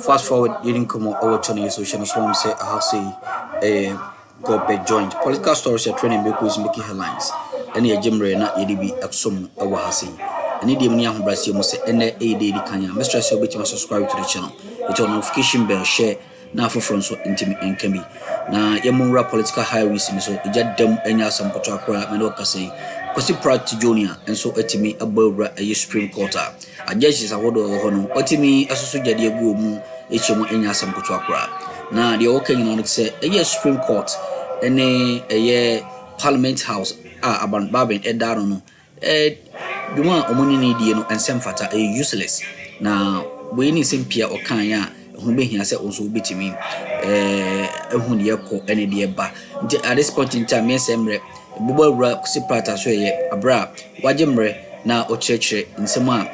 Fast forward, you didn't come over to the social so I'm say I say got be joined. Political stories are training because making headlines. Any a gym na yedibi aksum awa hasi. Any the money I'm Brazil must say any a day kanya. Mr. So bit subscribe to the channel. It's on notification bell share na for front so intimate and can be. Na yamura political highways in so ija dem enya some poto akora me no kase. Kwasi Pratt Junior and so etimi abobra a Supreme Court. A judge is a word of hono. Otimi asusu jade agu mu echemu enya some poto akora. Na the okay you know say a Supreme Court any a Parliament House about Babin Edaro no Duma omoni ni die no ensem fata useless na we ni simpia okan ya hu be hia se onso betimi ehun de ko ene de ba nti at this point in time yesemre bubo bra si prata so ye abra wajemre na ochechre nsem a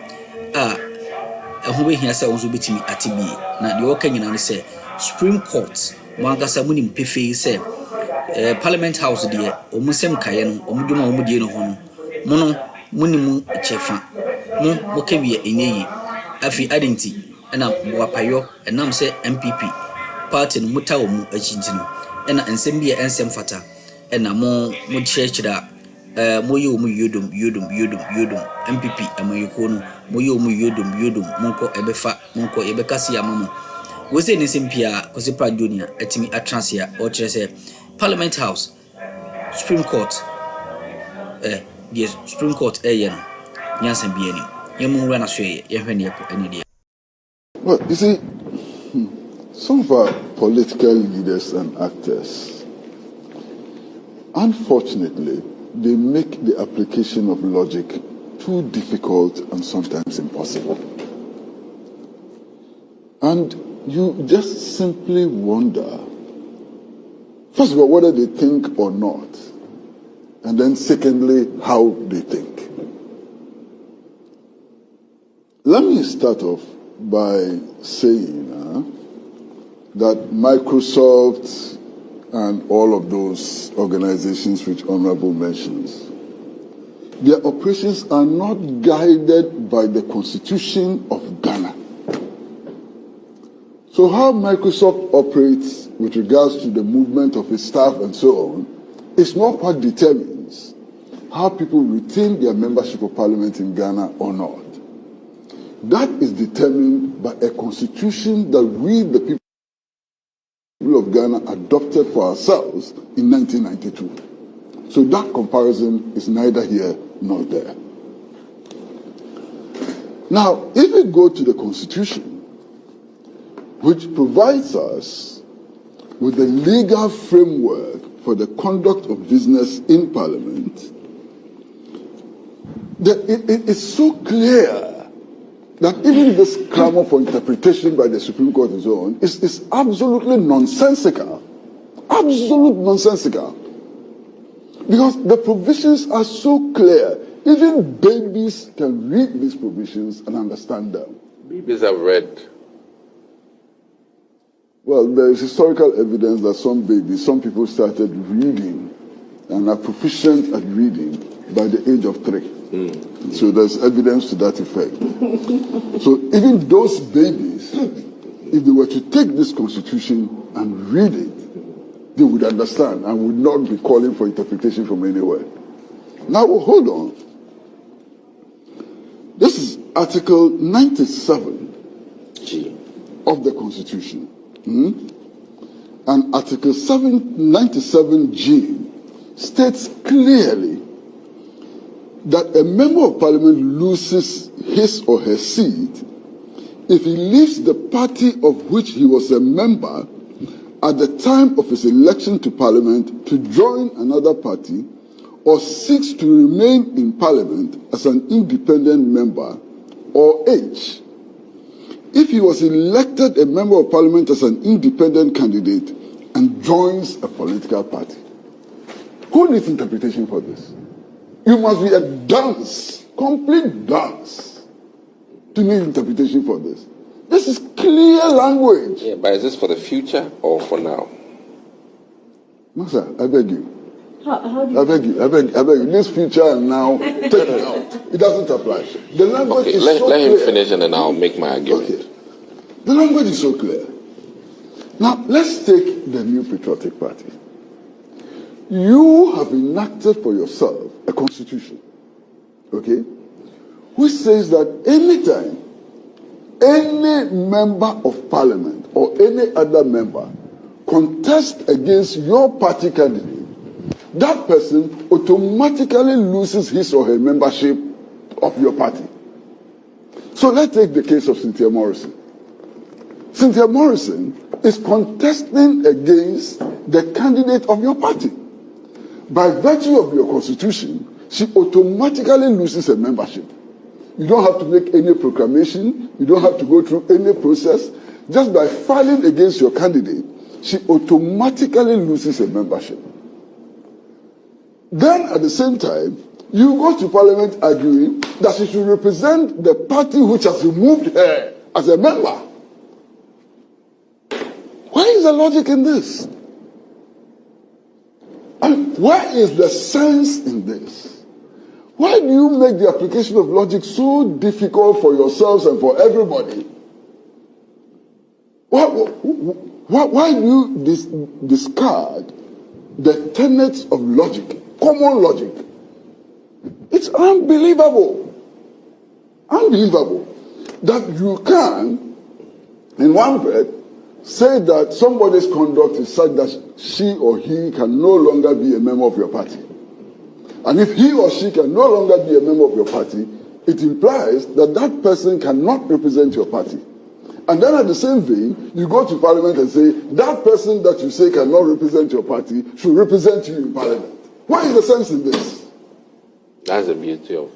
ehun be hia se onso betimi atibi na de okan nyina no se Supreme Court mangasa muni mpefe se Parliament House de omusem kaye no omuduma omudie no ho no mono munimu chefa mo kewie enyeyi afi identity na wapayo enam se MPP party no mutawo mu achinti no na ensem bia ensem fata na mo chechira mo ye omu yodum MPP amayiko no mo ye omu yodum monko ebefa monko ebekasi amamo we say nsem pia kosi Pratt Junior atimi atransia o kire se Parliament House Supreme Court the Supreme Court no nyansan bi ani yemu wura na so ye hwe ne ko ani dia. Well, you see, some of our political leaders and actors, unfortunately, they make the application of logic too difficult and sometimes impossible. And you just simply wonder, first of all, whether they think or not, and then secondly, how they think. Let me start off by saying that Microsoft and all of those organizations which Honorable mentions, their operations are not guided by the Constitution of Ghana. So how Microsoft operates with regards to the movement of its staff and so on is not what determines how people retain their membership of parliament in Ghana or not. That is determined by a constitution that we, the people of Ghana, adopted for ourselves in 1992. So that comparison is neither here nor there. Now, if we go to the constitution, which provides us with the legal framework for the conduct of business in Parliament, it is so clear that even this clamor for interpretation by the Supreme Court and so on is absolutely nonsensical. Absolute nonsensical. Because the provisions are so clear, even babies can read these provisions and understand them. Babies have read. Well, there is historical evidence that some people started reading and are proficient at reading by the age of 3. So there's evidence to that effect. So even those babies, if they were to take this constitution and read it, they would understand and would not be calling for interpretation from anywhere. Now, hold on. This is Article 97 of the Constitution. And Article 97G states clearly that a member of parliament loses his or her seat if he leaves the party of which he was a member at the time of his election to parliament to join another party or seeks to remain in parliament as an independent member, or H, if he was elected a member of parliament as an independent candidate and joins a political party. Who needs interpretation for this? You must be a dunce, complete dunce, to need interpretation for this. This is clear language. Yeah, but is this for the future or for now? Master, I beg you. How do you I beg you. This future and now, take it out. It doesn't apply. The language is let clear. him finish and then I'll make my argument. Okay. The language is so clear. Now, let's take the New Patriotic Party. You have enacted for yourself a constitution, okay, which says that anytime any member of parliament or any other member contests against your party candidate, that person automatically loses his or her membership of your party. So let's take the case of Cynthia Morrison. Cynthia Morrison is contesting against the candidate of your party. By virtue of your constitution, she automatically loses her membership. You don't have to make any proclamation. You don't have to go through any process. Just by filing against your candidate, she automatically loses her membership. Then at the same time, you go to parliament arguing that she should represent the party which has removed her as a member. Where is the logic in this? And where is the sense in this? Why do you make the application of logic so difficult for yourselves and for everybody? Why do you discard the tenets of logic, common logic? It's unbelievable. Unbelievable that you can, in one breath, say that somebody's conduct is such that she or he can no longer be a member of your party. And if he or she can no longer be a member of your party, it implies that that person cannot represent your party. And then at the same vein, you go to parliament and say, that person that you say cannot represent your party should represent you in parliament. What is the sense in this? That's the beauty of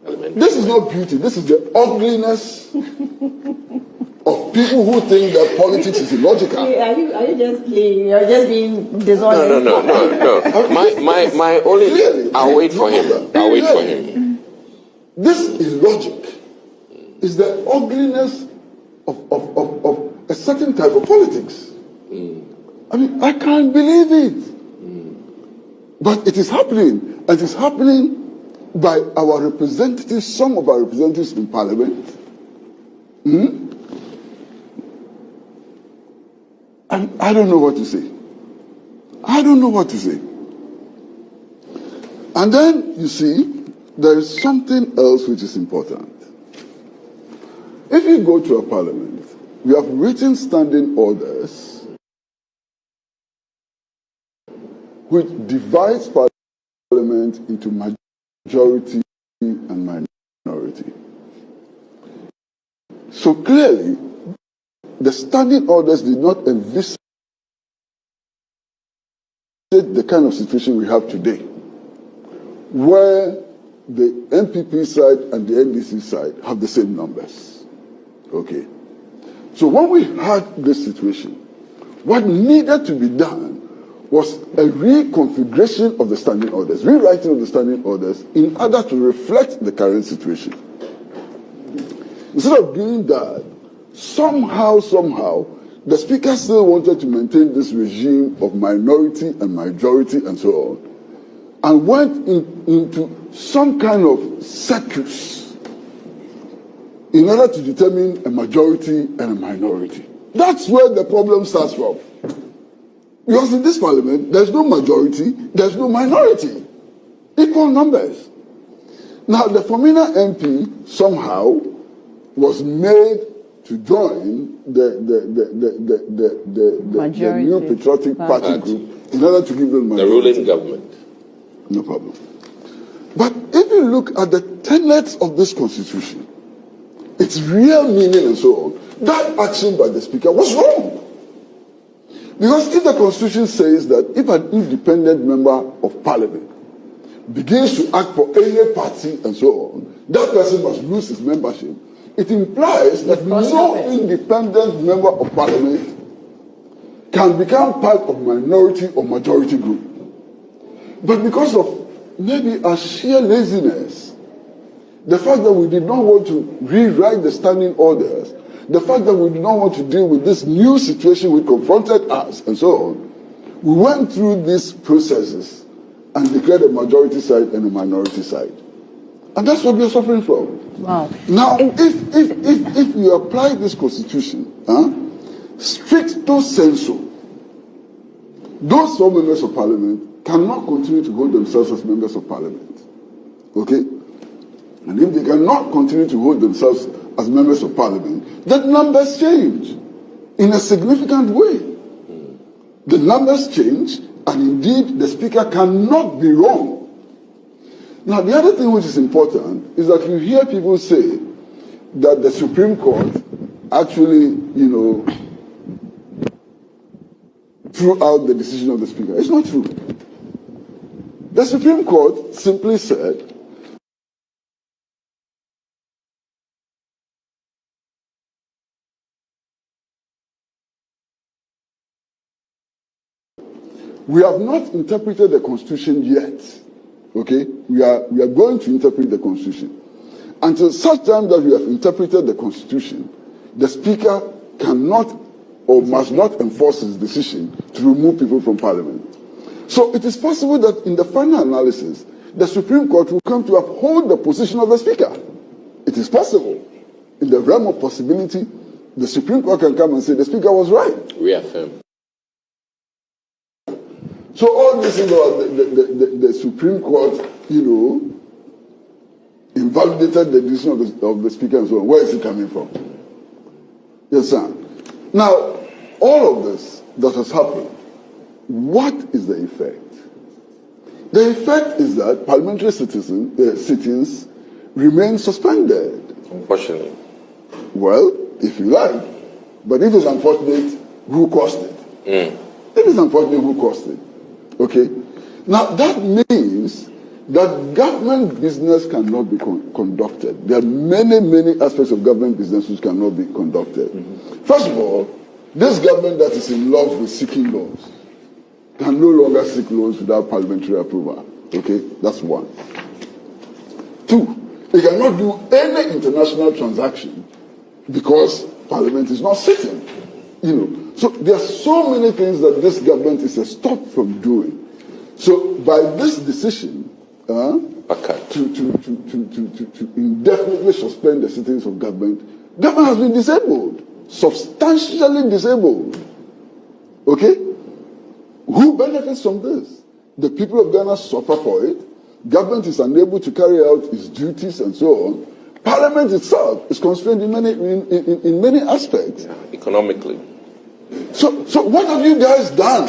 elementary. This is not beauty. This is the ugliness of people who think that politics is illogical. Are you just playing? You're just being dishonest. No. My only. Clearly, I'll wait for him. I'll wait for him. This illogic is the ugliness of a certain type of politics. I mean, I can't believe it. But it is happening. And it is happening by our representatives, some of our representatives in parliament. And I don't know what to say. I don't know what to say. And then, you see, there is something else which is important. If you go to a parliament, we have written standing orders which divides parliament into majority and minority. So clearly, the standing orders did not envisage the kind of situation we have today, where the NPP side and the NDC side have the same numbers. Okay. So when we had this situation, what needed to be done was a reconfiguration of the standing orders, rewriting of the standing orders in order to reflect the current situation. Instead of doing that, somehow, the speaker still wanted to maintain this regime of minority and majority and so on, and went into some kind of circus in order to determine a majority and a minority. That's where the problem starts from. Because in this parliament, there's no majority, there's no minority. Equal numbers. Now, the Femina MP somehow was made to join the New Patriotic Party group in order to give them majority. The ruling government. No problem. But if you look at the tenets of this constitution, its real meaning and so on, that action by the speaker was wrong. Because if the constitution says that if an independent member of parliament begins to act for any party and so on, that person must lose his membership, it implies that no independent member of parliament can become part of minority or majority group. But because of maybe our sheer laziness, the fact that we did not want to rewrite the standing orders, the fact that we did not want to deal with this new situation which confronted us and so on, we went through these processes and declared a majority side and a minority side. And that's what we are suffering from. Wow. Now, if you apply this constitution, stricto sensu, those four members of parliament cannot continue to hold themselves as members of parliament. Okay? And if they cannot continue to hold themselves as members of parliament, the numbers change in a significant way. The numbers change, and indeed the speaker cannot be wrong. Now, the other thing which is important is that you hear people say that the Supreme Court actually, threw out the decision of the speaker. It's not true. The Supreme Court simply said we have not interpreted the Constitution yet. Okay? We are going to interpret the Constitution. Until such time that we have interpreted the Constitution, the Speaker cannot or must not enforce his decision to remove people from Parliament. So it is possible that in the final analysis, the Supreme Court will come to uphold the position of the Speaker. It is possible. In the realm of possibility, the Supreme Court can come and say the Speaker was right. Reaffirm. So all this is about the Supreme Court, invalidated the decision of the Speaker and so on. Where is it coming from? Yes, sir. Now, all of this that has happened, what is the effect? The effect is that parliamentary sittings remain suspended. Unfortunately. Well, if you like, but if it's unfortunate, who caused it? If it's unfortunate, who caused it? Okay? Now, that means that government business cannot be conducted. There are many, many aspects of government business which cannot be conducted. First of all, this government that is in love with seeking loans can no longer seek loans without parliamentary approval. Okay? That's one. Two, they cannot do any international transaction because Parliament is not sitting. So there are so many things that this government is stopped from doing. So by this decision, to indefinitely suspend the sittings of government has been disabled, substantially disabled. Okay? Who benefits from this? The people of Ghana suffer for it. Government is unable to carry out its duties and so on. Parliament itself is constrained in many aspects. Yeah, economically. So what have you guys done?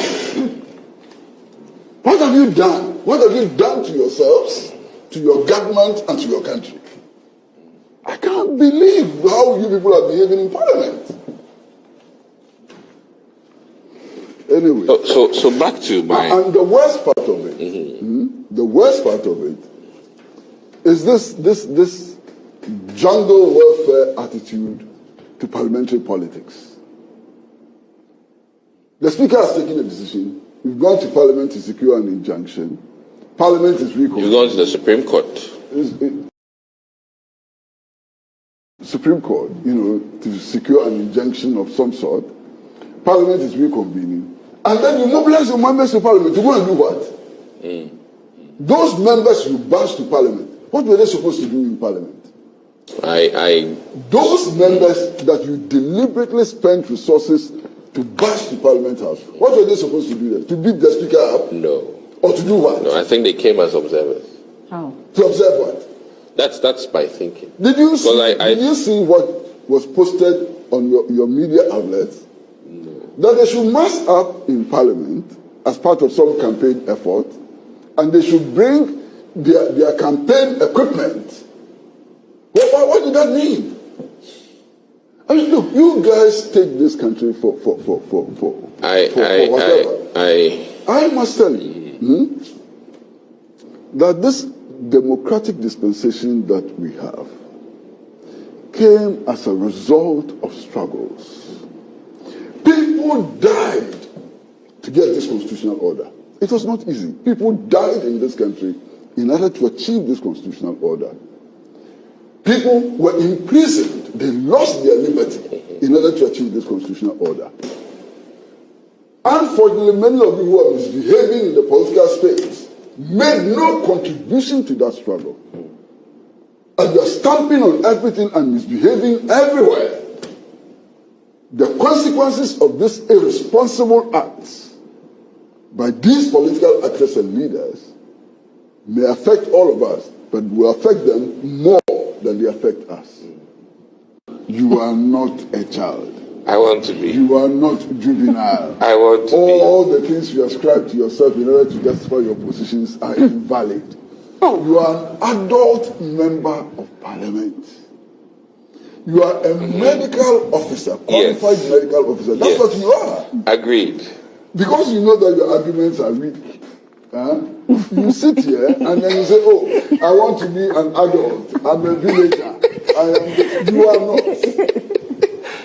What have you done? What have you done to yourselves, to your government, and to your country? I can't believe how you people are behaving in Parliament. Anyway. So back to my... And the worst part of it, the worst part of it, is this jungle welfare attitude to parliamentary politics. The Speaker has taken a decision. We've gone to Parliament to secure an injunction. Parliament is reconvened. You've gone to the Supreme Court. Supreme Court, to secure an injunction of some sort. Parliament is reconvening. And then you mobilize your members to Parliament to go and do what? Those members you bash to Parliament, what were they supposed to do in Parliament? Those members that you deliberately spent resources to bash the Parliament House, what were they supposed to do there? To beat the Speaker up? No. Or to do what? No, I think they came as observers. How? To observe what? That's my thinking. Did you see what was posted on your media outlets? No. That they should mass up in Parliament as part of some campaign effort, and they should bring their campaign equipment. What did that mean? I mean, look, you guys take this country for whatever. I must tell you that this democratic dispensation that we have came as a result of struggles. People died to get this constitutional order. It was not easy. People died in this country in order to achieve this constitutional order. People were imprisoned. They lost their liberty in order to achieve this constitutional order. Unfortunately, many of you who are misbehaving in the political space made no contribution to that struggle. and you are stamping on everything and misbehaving everywhere, the consequences of these irresponsible acts by these political actors and leaders may affect all of us, but will affect them more than they affect us. You are not a child. I want to be. You are not juvenile. I want to be. All the things you ascribe to yourself in order to justify your positions are invalid. You are an adult member of parliament. You are a medical officer, qualified medical officer. That's what you are. Agreed. Because you know that your arguments are weak. You sit here and then you say, oh, I want to be an adult. I'm a villager. You are not.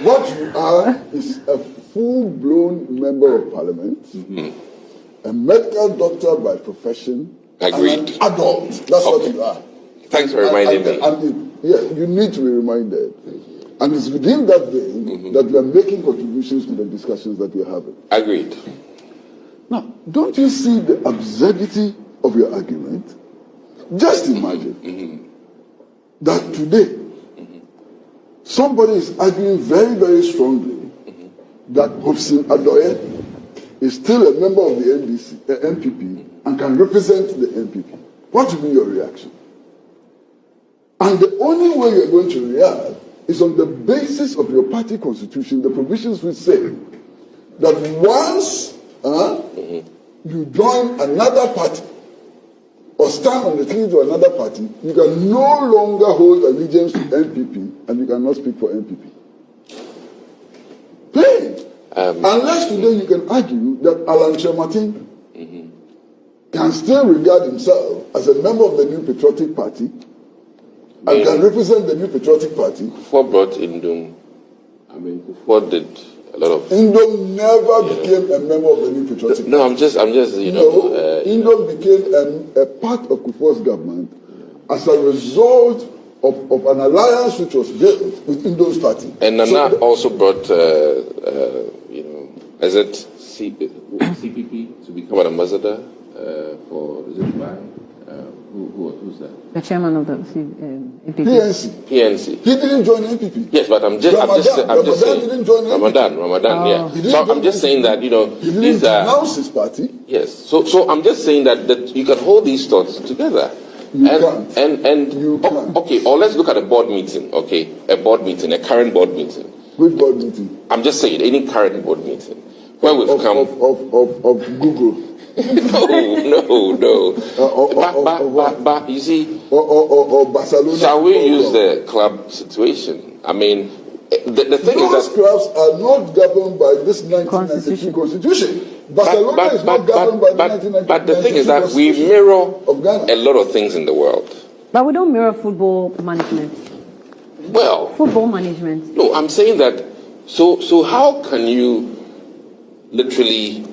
What you are is a full-blown member of parliament, a medical doctor by profession, Agreed. and an adult. That's what you are. Thanks for reminding me. Yeah, you need to be reminded. And it's within that vein that we are making contributions to the discussions that we are having. Agreed. Now, don't you see the absurdity of your argument? Just imagine that today, somebody is arguing very, very strongly that Hobson Adoye is still a member of the MPP and can represent the MPP. What will be your reaction? And the only way you're going to react is on the basis of your party constitution, the provisions which say that once you join another party or stand on the ticket of another party, you can no longer hold allegiance to NPP and you cannot speak for NPP. Plain. Unless today you can argue that Alan Chemartin can still regard himself as a member of the New Patriotic Party and can represent the New Patriotic Party. What brought Indom? I mean, what did a lot of... Indom never became a member of the New Patriotic Party. No, I'm just, you know... Indom became a part of Kufuor's government as a result of an alliance which was built with Indom's party. And Nana also brought, you know, is it CPP to become an ambassador for Zimbabwe? Who's that? The chairman of the NPP. PNC. He didn't join NPP. Yes, but I'm just saying. Didn't join Ramadan, yeah. So I'm just saying that, you know, he didn't announce his party. Yes. So I'm just saying that you can hold these thoughts together. You can't. Okay, or let's look at a board meeting, okay? A board meeting, a current board meeting. Which board meeting? I'm just saying, any current board meeting. Where we've come... Of Google. No. But you see... Or Barcelona. Shall we use the club situation? I mean, the thing is that... clubs are not governed by this 1992 constitution. Barcelona is not governed by the 1992 But the thing is that we mirror a lot of things in the world. But we don't mirror football management. Well... Football management. No, I'm saying that... So how can you literally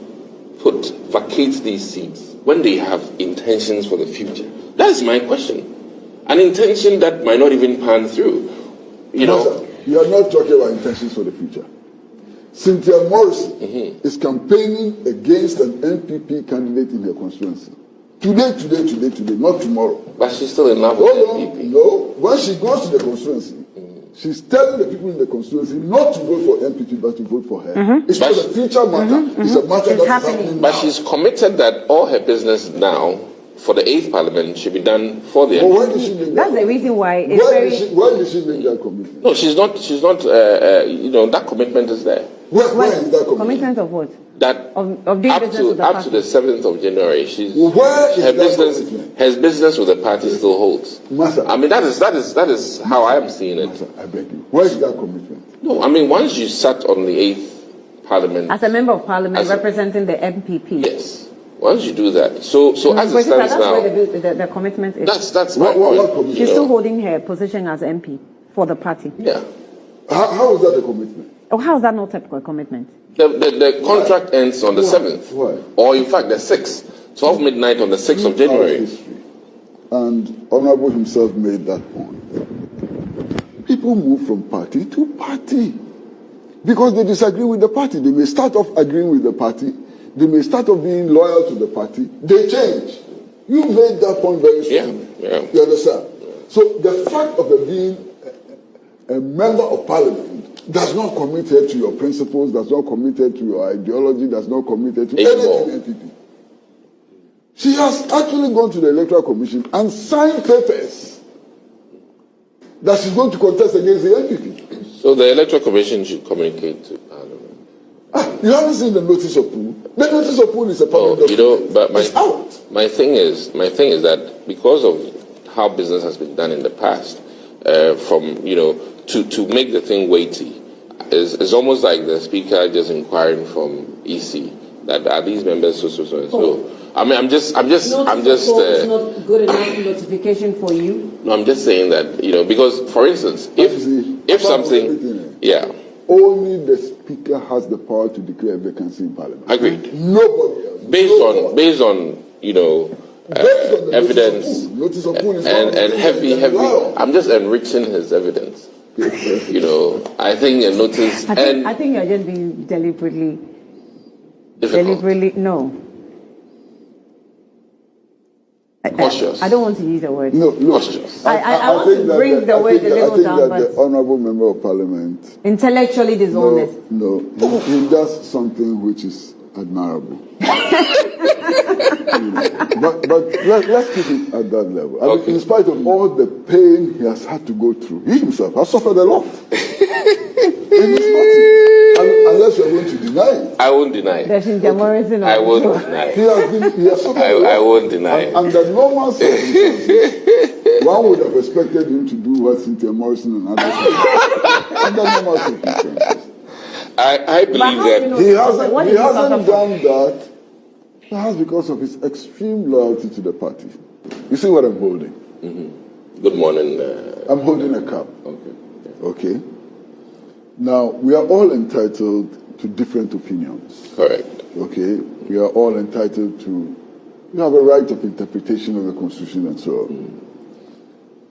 vacate these seats when they have intentions for the future? That is my question. An intention that might not even pan through. You know, you are not talking about intentions for the future. Cynthia Morrison is campaigning against an NPP candidate in her constituency. Today, not tomorrow. But she's still in love with NPP. No, when she goes to the constituency, she's telling the people in the constituency not to vote for NPP but to vote for her. It's not a future matter. It's a matter that's happening now. But she's committed that all her business now for the 8th Parliament should be done for the NPP. Why did she make That's the reason why why did she make that commitment? No, she's not, you know, that commitment is there. Where is that commitment? Commitment of what? That of doing business with the up party. to the 7th of January, her business with the party still holds. Master, I mean, that is how I am seeing it. Master, I beg you. Where is that commitment? No, I mean, once you sat on the 8th Parliament As a member of Parliament representing the MPP. Yes. Once you do that, so as it stands now, where the commitment is. that's my point. She's still holding her position as MP for the party. Yeah. How is that a commitment? Oh, how is that not a commitment? The contract ends on the 7th. Why? Or in fact the 6th. 12 midnight on the 6th of January. And Honorable himself made that point. People move from party to party because they disagree with the party. They may start off agreeing with the party. They may start off being loyal to the party. They change. You made that point very strongly. Yeah. You understand? So the fact of being a member of parliament does not commit her to your principles, does not commit her to your ideology, does not commit her to anything NPP. She has actually gone to the Electoral Commission and signed papers that she's going to contest against the NPP. So the Electoral Commission should communicate to Parliament. You haven't seen the notice of pool. The notice of pool is a public document. You know, but it's out. My thing is that because of how business has been done in the past, from to make the thing weighty, is almost like the speaker just inquiring from EC that are these members so. I mean, I'm just. It's not good enough notification for you. No, I'm just saying that because, for instance, if something, yeah. Only the speaker has the power to declare a vacancy in parliament. Agreed. Nobody else. Based on evidence notice of pool and heavy. I'm just enriching his evidence. I think a notice. I think you're just being deliberately. No. Cautious. I don't want to use the word. No, cautious. I want to bring the word a little down, but the honourable member of parliament intellectually dishonest. No, he does something which is admirable. But let's keep it at that level. I mean, in spite of all the pain he has had to go through, he himself has suffered a lot. In his party. Unless you're going to deny it. I won't deny it. I won't deny it. He has suffered a lot. I won't deny it. Under normal circumstances, one would have expected him to do what Cynthia Morrison and others did. Under normal circumstances. I believe that he hasn't done that, perhaps because of his extreme loyalty to the party. You see what I'm holding? Mm-hmm. Good morning. I'm holding a cup. Okay. Now, we are all entitled to different opinions. Correct. Okay? We are all entitled to, we have a right of interpretation of the Constitution and so on.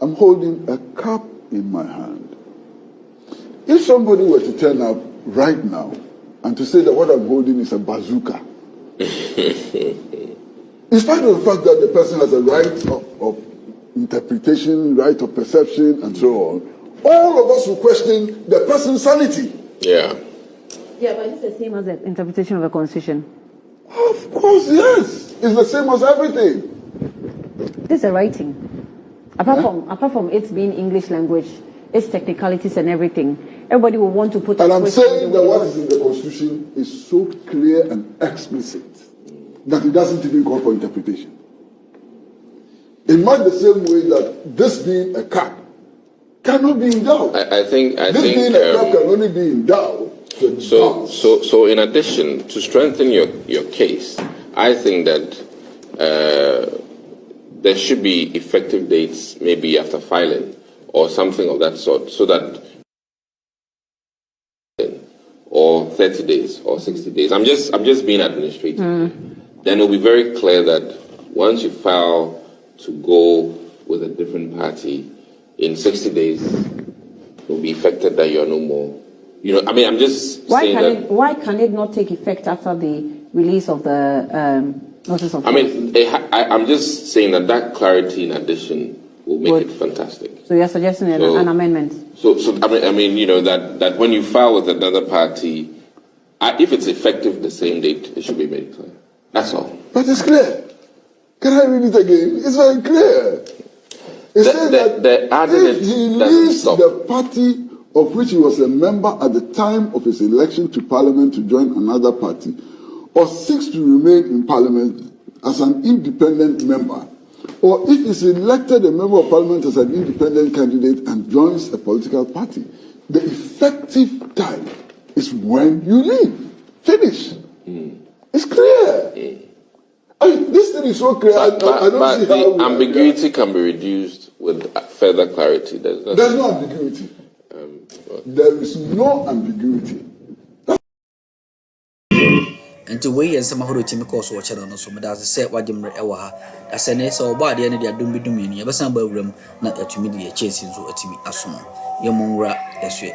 I'm holding a cup in my hand. If somebody were to turn up right now and to say that what I'm holding is a bazooka, in spite of the fact that the person has a right of interpretation, right of perception, and so on, all of us will question the person's sanity. Yeah. Yeah, but it's the same as the interpretation of the Constitution. Of course, yes. It's the same as everything. This is a writing. Apart from it being English language, its technicalities and everything, everybody will want to put. And I'm saying that what is in the Constitution is so clear and explicit that it doesn't even call for interpretation. In much the same way that this being a cup cannot be in doubt. I think being a cup can only be in doubt. So in addition, to strengthen your case, I think that there should be effective dates, maybe after filing or something of that sort, so that or 30 days or 60 days. I'm just being administrative. Then it'll be very clear that once you file to go with a different party, in 60 days it will be effected that you're no more. I'm just saying that. Why can it not take effect after the release of the notice of? I'm just saying that clarity in addition will make it fantastic. So you're suggesting an amendment? So that when you file with another party, if it's effective the same date, it should be made clear. That's all. But it's clear. Can I read it again? It's very clear. It says that if he leaves the party of which he was a member at the time of his election to parliament to join another party, or seeks to remain in parliament as an independent member, or if he's elected a member of parliament as an independent candidate and joins a political party, the effective time is when you leave. Finish. It's clear. This thing is so clear. I don't see how the ambiguity can be reduced with further clarity. There's no ambiguity. There is no ambiguity. Nti we yen sama horo timi course wo channel no so me da se wagimre e wa ha da se ne se oba de ne dia dum bidum ni e be san ba wuram na atumi de e chesi nso atimi aso ye monwura eswe